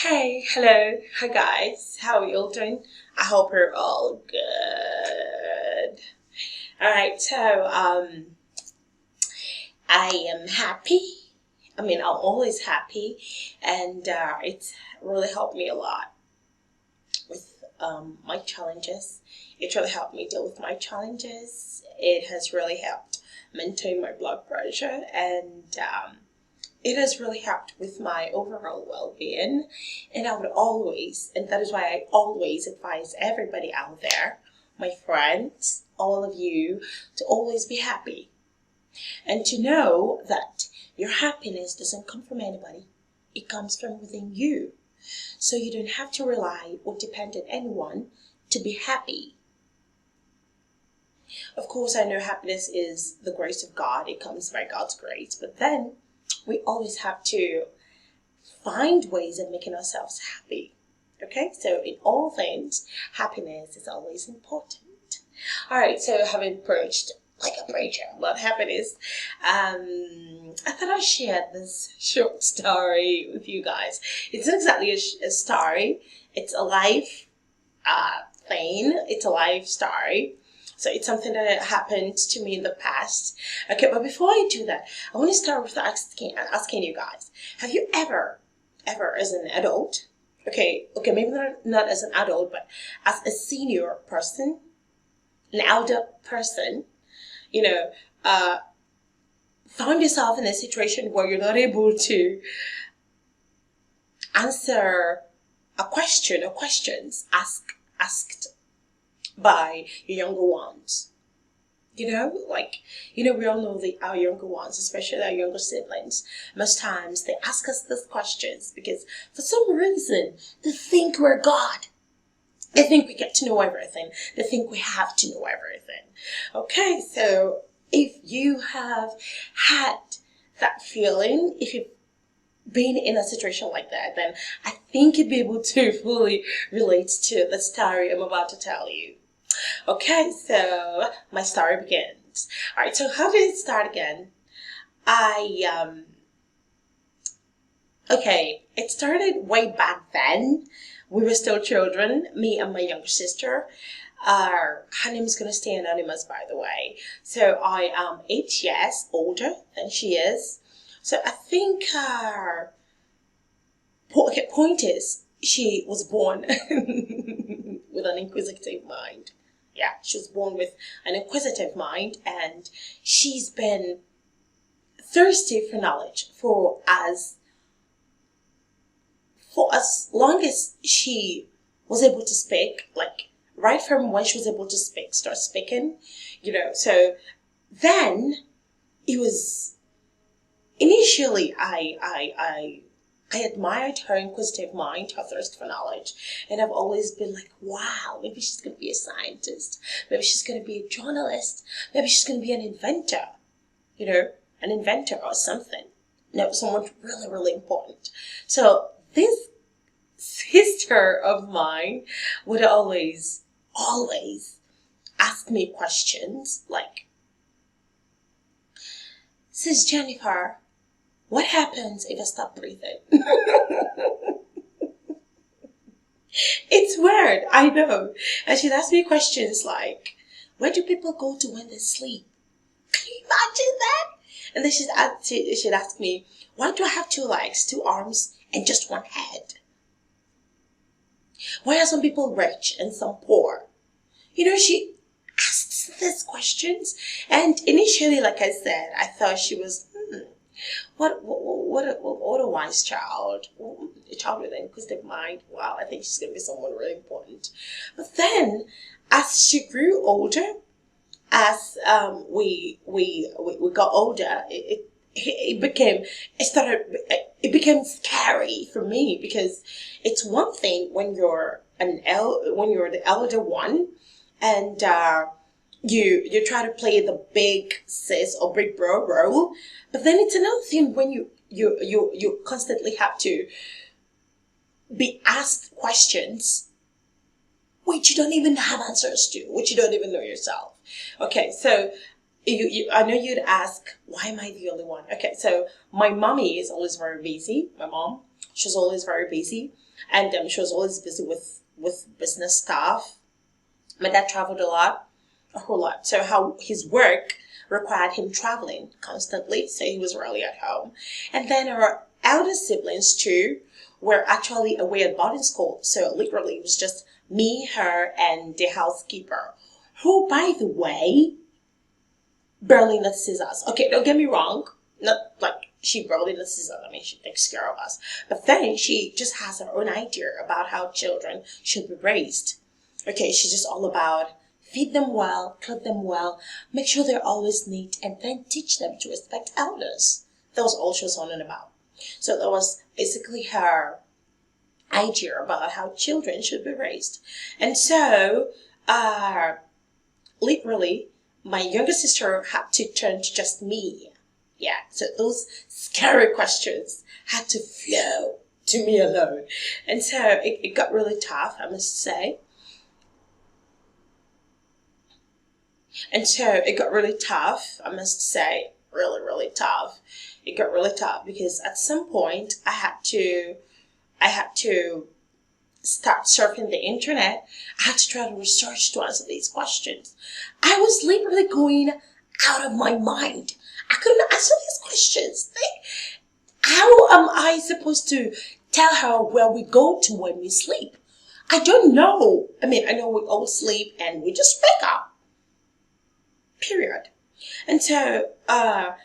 Hey, hello, hi guys, how are you all doing? I hope you're all good. Alright, I am happy. I'm always happy, and it's really helped me a lot with my challenges. It really helped me deal with my challenges. It has really helped maintain my blood pressure, and it has really helped with my overall well-being. And and that is why I always advise everybody out there, my friends, all of you, to always be happy and to know that your happiness doesn't come from anybody. It comes from within you. So you don't have to rely or depend on anyone to be happy. Of course, I know happiness is the grace of God. It comes by God's grace. But then we always have to find ways of making ourselves happy. Okay, so in all things, happiness is always important. All right, so having preached like a preacher about happiness, I thought I'd share this short story with you guys. It's not exactly a story, it's a life thing, it's a life story. So it's something that happened to me in the past. Okay, but before I do that, I want to start with asking you guys, have you ever as an adult, okay, maybe not as an adult, but as a senior person, an elder person, you know, found yourself in a situation where you're not able to answer a question or questions asked by your younger ones? We all know our younger ones, especially our younger siblings. Most times they ask us these questions because for some reason they think we're God. They think we get to know everything. They think we have to know everything. Okay, so if you have had that feeling, if you've been in a situation like that, then I think you'd be able to fully relate to the story I'm about to tell you. Okay, so my story begins. All right, so how did it start again? It started way back then. We were still children, me and my younger sister. Her name is going to stay anonymous, by the way. So I am 8 years older than she is. So I think point is, she was born with an inquisitive mind. Yeah, she was born with an inquisitive mind, and she's been thirsty for knowledge for as long as she was able to speak, like right from when she was able to start speaking, So then it was initially I admired her inquisitive mind, her thirst for knowledge, and I've always been like, wow, maybe she's going to be a scientist, maybe she's going to be a journalist, maybe she's going to be an inventor, an inventor or something. Someone really, really important. So this sister of mine would always ask me questions like, Sis Jennifer, what happens if I stop breathing? It's weird, I know. And she'd ask me questions like, where do people go to when they sleep? Can you imagine that? And then she'd ask me, why do I have 2 legs, 2 arms, and just 1 head? Why are some people rich and some poor? She asks these questions. And initially, like I said, I thought she was, what a wise child. A child with an inquisitive mind. Wow, I think she's going to be someone really important. But then, as she grew older, as we got older, it became scary for me, because it's one thing when you're the elder one, and you try to play the big sis or big bro role, but then it's another thing when you constantly have to be asked questions which you don't even have answers to, which you don't even know yourself. Okay, so I know you'd ask, why am I the only one? Okay, so my mommy is always very busy. My mom, She was always very busy, and she was always busy with business stuff. My dad traveled a whole lot. So how his work required him traveling constantly, so he was rarely at home. And then our elder siblings too were actually away at boarding school. So literally it was just me, her, and the housekeeper, who, by the way, barely notices us. Okay, don't get me wrong. Not like she barely notices us. I mean, she takes care of us. But then she just has her own idea about how children should be raised. Okay, she's just all about feed them well, clothe them well, make sure they're always neat, and then teach them to respect elders. That was all she was on and about. So that was basically her idea about how children should be raised. And so, literally, my younger sister had to turn to just me. Yeah, so those scary questions had to flow to me alone. And so it got really tough, I must say. And so it got really tough, I must say, really, really tough. It got really tough because at some point I had to start surfing the internet. I had to try to research to answer these questions. I was literally going out of my mind. I couldn't answer these questions. How am I supposed to tell her where we go to when we sleep? I don't know. I mean, I know we all sleep and we just wake up. Period. And so I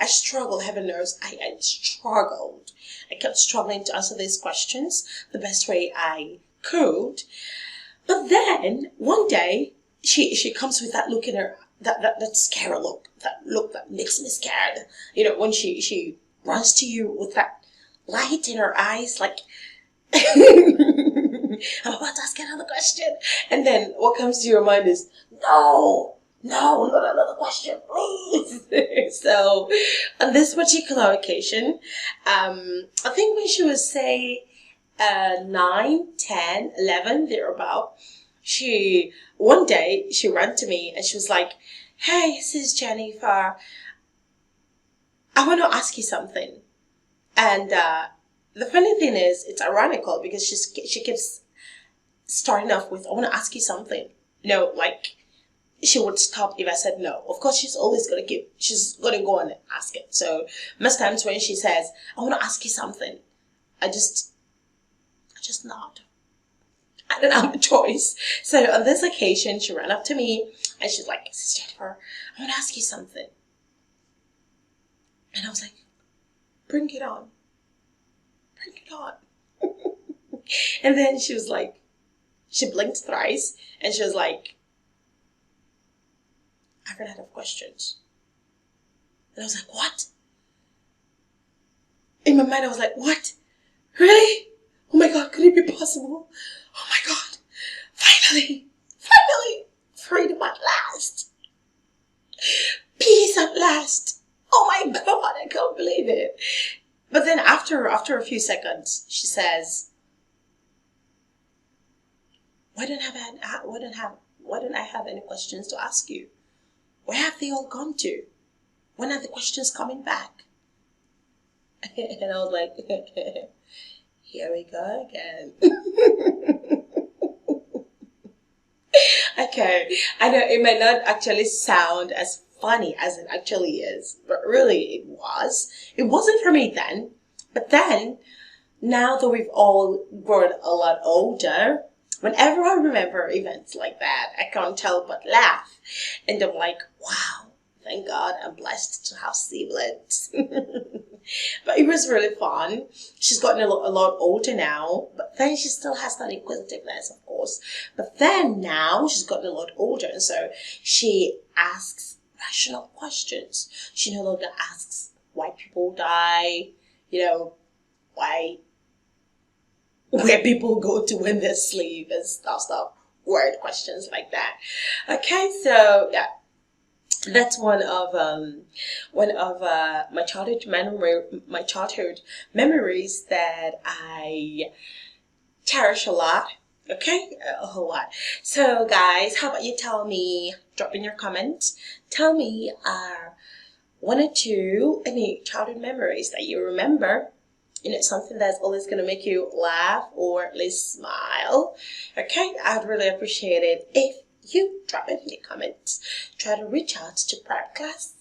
struggled, heaven knows, I struggled. I kept struggling to answer these questions the best way I could. But then one day she comes with that look in her, that scary look, that makes me scared. You know, when she runs to you with that light in her eyes, like I'm about to ask another question. And then what comes to your mind is, no, not another question, please. So, on this particular occasion, I think when she was, say, 9, 10, 11, thereabout, one day, she ran to me and she was like, hey, this is Jennifer. I want to ask you something. And the funny thing is, it's ironical because she keeps starting off with, I want to ask you something. Like, she would stop if I said no. Of course, she's always going to go on and ask it. So most times when she says, I want to ask you something, I just nod. I don't have a choice. So on this occasion, she ran up to me and she's like, Sister Jennifer, I want to ask you something. And I was like, bring it on. Bring it on. And then she was like, she blinked thrice and she was like, I've run out of questions. And I was like, what? In my mind, I was like, what? Really? Oh my God, could it be possible? Oh my God. Finally, freedom at last. Peace at last. Oh my God, I can't believe it. But then after a few seconds, she says, why don't I have any questions to ask you? Where have they all gone to? When are the questions coming back? And I was like, here we go again. Okay, I know it might not actually sound as funny as it actually is, but really it was. It wasn't for me then, but then, now that we've all grown a lot older, whenever I remember events like that, I can't help but laugh. And I'm like, wow, thank God I'm blessed to have siblings. But it was really fun. She's gotten a lot older now, but then she still has that inquisitiveness, of course. But then now she's gotten a lot older, and so she asks rational questions. She no longer asks why people die, where people go to when they sleep and stuff, weird questions like that. Okay, so yeah, that's one of my childhood memories that I cherish a lot. Okay, a whole lot. So guys, how about you tell me, drop in your comments, tell me one or two any childhood memories that you remember. something that's always going to make you laugh or at least smile. Okay, I'd really appreciate it if you drop it in the comments. Try to reach out to PrepPlace.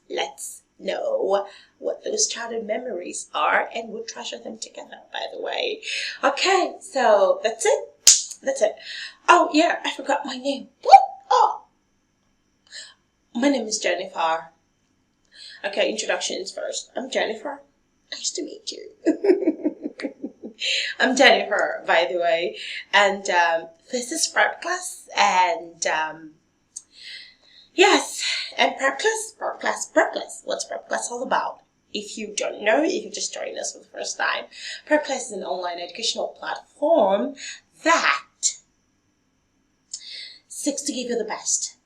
Let's know what those childhood memories are, and we'll treasure them together, by the way. Okay, so that's it. Oh yeah, I forgot my name. What? Oh, my name is Jennifer. Okay, introductions first. I'm Jennifer. Nice to meet you. I'm Jennifer, by the way, and this is PrepPlace, and yes, and PrepPlace. What's PrepPlace all about? If you don't know, if you're just joining us for the first time, PrepPlace is an online educational platform that seeks to give you the best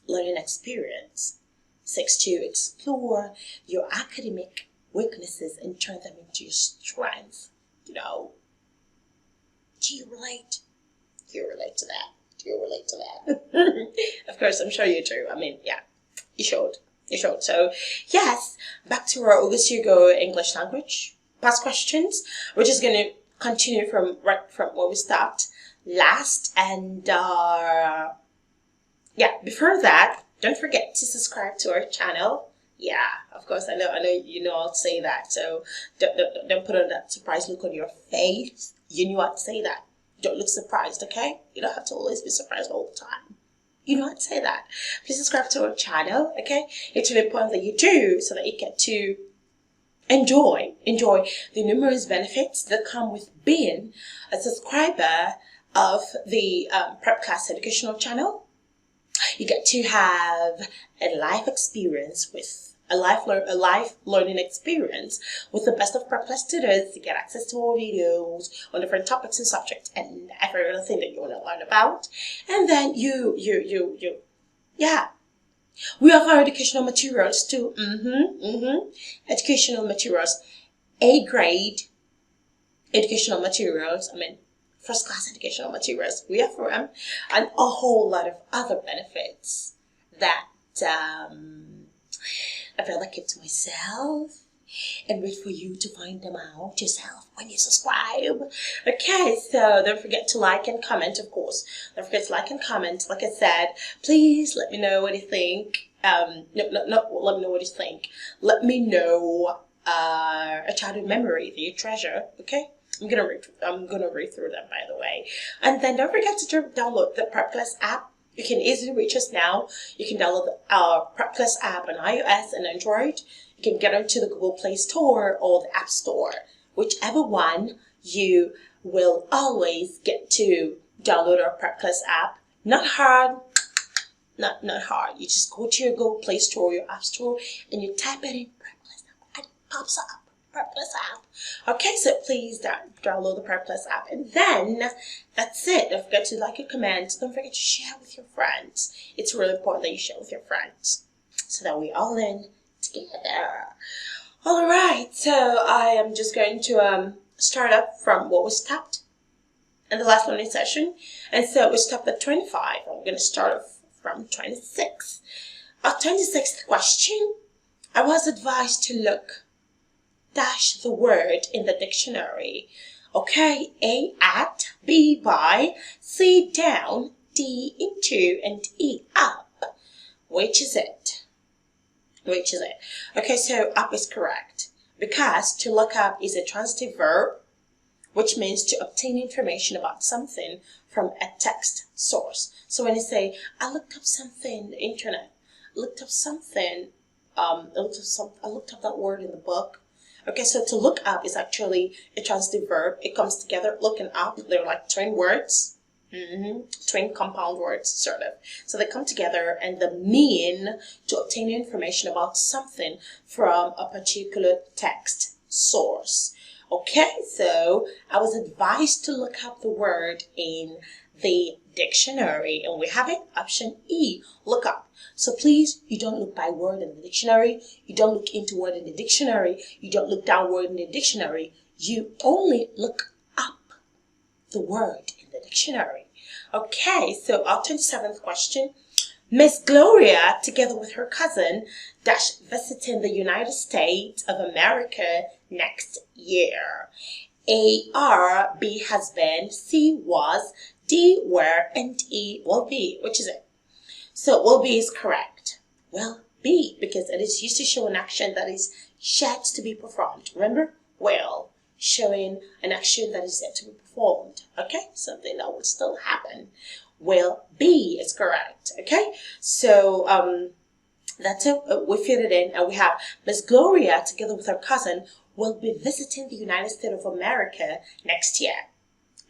learning experience, seeks to explore your academic weaknesses and turn them into your strength. You know, do you relate? Do you relate to that? Of course, I'm sure you do. I mean, yeah, you should. So, yes, back to our Ugo C English language. Past questions. We're just going to continue from where we stopped last. And, yeah, before that, don't forget to subscribe to our channel. Yeah, of course, I know you know I'll say that. So, don't put on that surprised look on your face. You knew I'd say that. Don't look surprised, okay? You don't have to always be surprised all the time. You know I'd say that. Please subscribe to our channel, okay? It's really important that you do so that you get to enjoy the numerous benefits that come with being a subscriber of the PrepPlace educational channel. You get to have a life experience with a life learning experience with the best of PrepPlace students. You get access to more videos on different topics and subjects and every other thing that you want to learn about. And then yeah, we offer educational materials too. Educational materials, A grade educational materials. I mean, first class educational materials. We offer them, and a whole lot of other benefits that I'd rather keep to myself and wait for you to find them out yourself when you subscribe. Okay, so don't forget to like and comment, of course. Don't forget to like and comment. Like I said, please let me know what you think. No, let me know what you think. Let me know a childhood memory that you treasure. Okay, I'm gonna read through them, by the way. And then don't forget to download the PrepPlace app. You can easily reach us now. You can download our PrepPlace app on iOS and Android. You can get onto the Google Play Store or the App Store. Whichever one, you will always get to download our PrepPlace app. Not hard. Not hard. You just go to your Google Play Store, your App Store, and you type it in PrepPlace and it pops up. PrepPlace app. Okay, so please download the PrepPlace app, and then that's it. Don't forget to like and comment. Don't forget to share with your friends. It's really important that you share with your friends so that we all learn together. All right, so I am just going to start up from what we stopped in the last learning session, and so we stopped at 25. I'm going to start off from 26. Our 26th question. I was advised to look dash the word in the dictionary. Okay, A at, B by, C down, D into, and E up. Which is it? Okay, so up is correct. Because to look up is a transitive verb, which means to obtain information about something from a text source. So when you say, I looked up something on the internet, I looked up that word in the book. Okay, so to look up is actually a transitive verb. It comes together, looking up. They're like twin words, twin compound words, sort of. So they come together and they mean to obtain information about something from a particular text source. Okay, so I was advised to look up the word in the dictionary, and we have it, option E, look up. So please, you don't look by word in the dictionary, you don't look into word in the dictionary, you don't look down word in the dictionary, you only look up the word in the dictionary. Okay, so our 27th question, Miss Gloria, together with her cousin, visiting the United States of America next year. A, are, B, has been, C, was, D, were, and E, will be. Which is it? So, will be is correct. Well, B, because it is used to show an action that is yet to be performed. Remember? Will, showing an action that is yet to be performed. Okay? Something that will still happen. Will be is correct. Okay? So, that's it. We fit it in, and we have Miss Gloria, together with her cousin, will be visiting the United States of America next year.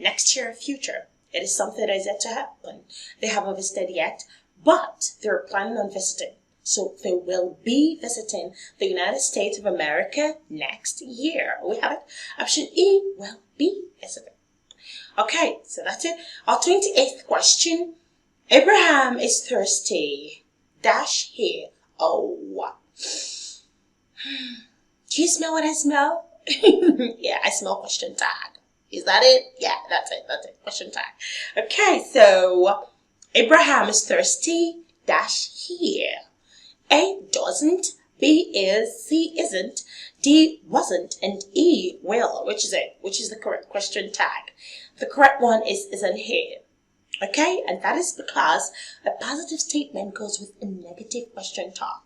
Next year, future. It is something that is yet to happen. They haven't visited yet, but they're planning on visiting. So they will be visiting the United States of America next year. We have it. Option E, will be visiting. Okay, so that's it. Our 28th question. Abraham is thirsty. Dash here. Oh, what? Do you smell what I smell? Yeah, I smell question tag. Is that it? Yeah, that's it. That's it. Question tag. Okay, so Abraham is thirsty. Dash here. A, doesn't. B, is. C, isn't. D, wasn't. And E, will. Which is it? Which is the correct question tag? The correct one is isn't here. Okay, and that is because a positive statement goes with a negative question tag.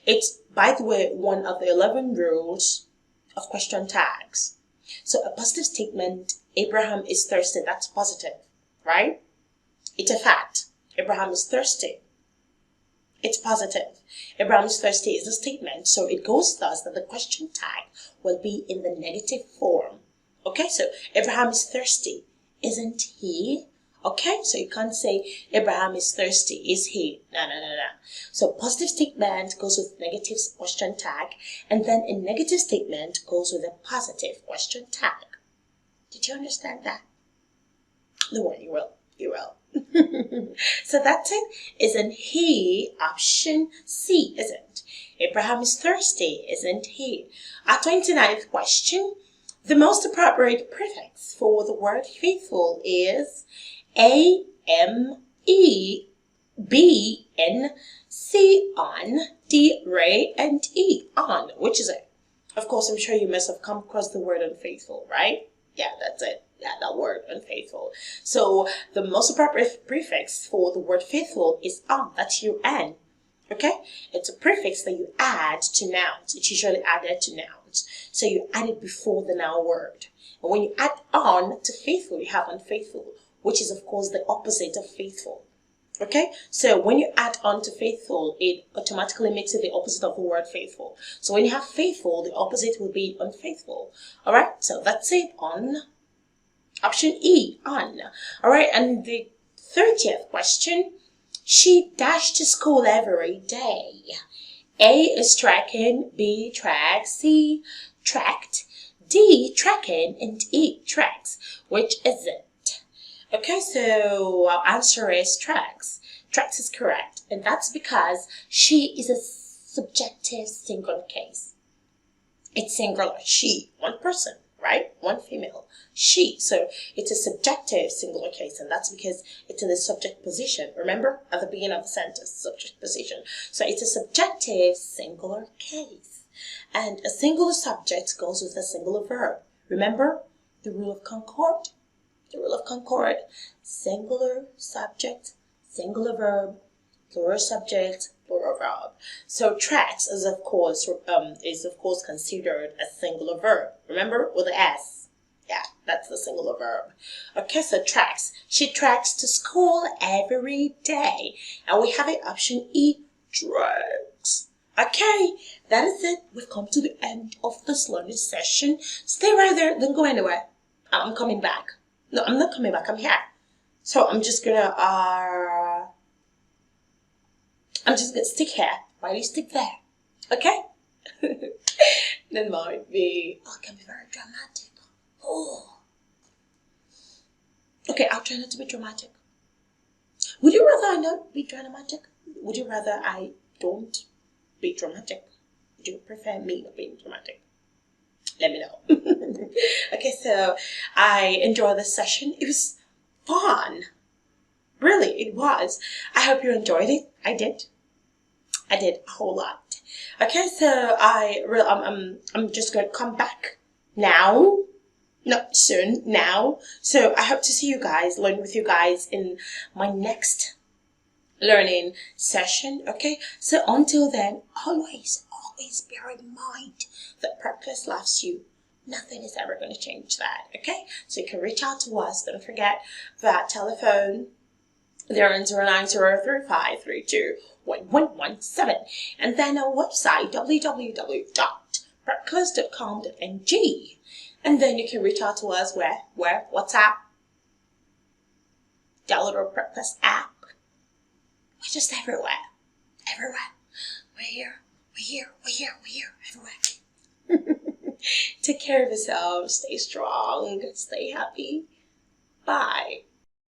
It's, by the way, one of the 11 rules of question tags. So a positive statement, Abraham is thirsty, that's positive, right? It's a fact. Abraham is thirsty. It's positive. Abraham is thirsty is a statement, so it goes thus that the question tag will be in the negative form. Okay, so Abraham is thirsty. Isn't he? Okay, so you can't say Abraham is thirsty. Is he? No. So positive statement goes with negative question tag, and then a negative statement goes with a positive question tag. Did you understand that? Don't worry, you will. You will. So that's it. Isn't he? Option C, isn't. Abraham is thirsty. Isn't he? Our 29th question. The most appropriate prefix for the word faithful is A, M, E, B, N, C, on, D, Ray, and E, on. Which is it? Of course, I'm sure you must have come across the word unfaithful, right? Yeah, that's it. Yeah, that word, unfaithful. So the most appropriate prefix for the word faithful is on. That's UN. Okay? It's a prefix that you add to nouns. It's usually added to nouns. So you add it before the noun word. And when you add on to faithful, you have unfaithful, which is, of course, the opposite of faithful. Okay? So when you add on to faithful, it automatically makes it the opposite of the word faithful. So when you have faithful, the opposite will be unfaithful. All right? So that's it. On. Option E, on. All right? And the 30th question. She dashed to school every day. A is tracking, B tracks, C tracked, D tracking, and E tracks. Which is it? Okay, so our answer is tracks. Tracks is correct. And that's because she is a subjective singular case. It's singular. She, one person, right? One female. She. So it's a subjective singular case, and that's because it's in the subject position. Remember at the beginning of the sentence, subject position. So it's a subjective singular case. And a singular subject goes with a singular verb. Remember the rule of Concord? The rule of Concord. Singular subject, singular verb, plural subject, plural verb. So tracks is of course considered a singular verb. Remember with the S. Yeah, that's the singular verb. Okay, so tracks. She tracks to school every day. And we have it option E, tracks. Okay, that is it. We've come to the end of this learning session. Stay right there. Don't go anywhere. I'm coming back. No, I'm not coming back. I'm here. So I'm just gonna stick here while you stick there. Okay? That might be, it can be very dramatic. Oh. Okay, I'll try not to be dramatic. Would you rather I not be dramatic? Would you rather I don't be dramatic? Would you prefer me not being dramatic? Let me know. Okay, so I enjoyed this session. It was fun. Really, it was. I hope you enjoyed it. I did. I did a whole lot. Okay, so I'm just going to come back now. Not soon, now. So I hope to see you guys, learn with you guys in my next learning session. Okay, so until then, always bear in mind that PrepPlace loves you. Nothing is ever going to change that. Okay, so you can reach out to us. Don't forget that telephone 09035321117, and then our website www.prepplace.com.ng, and then you can reach out to us where WhatsApp, download our PrepPlace app. We're just everywhere. We're here, everywhere. Take care of yourself, stay strong, stay happy. Bye.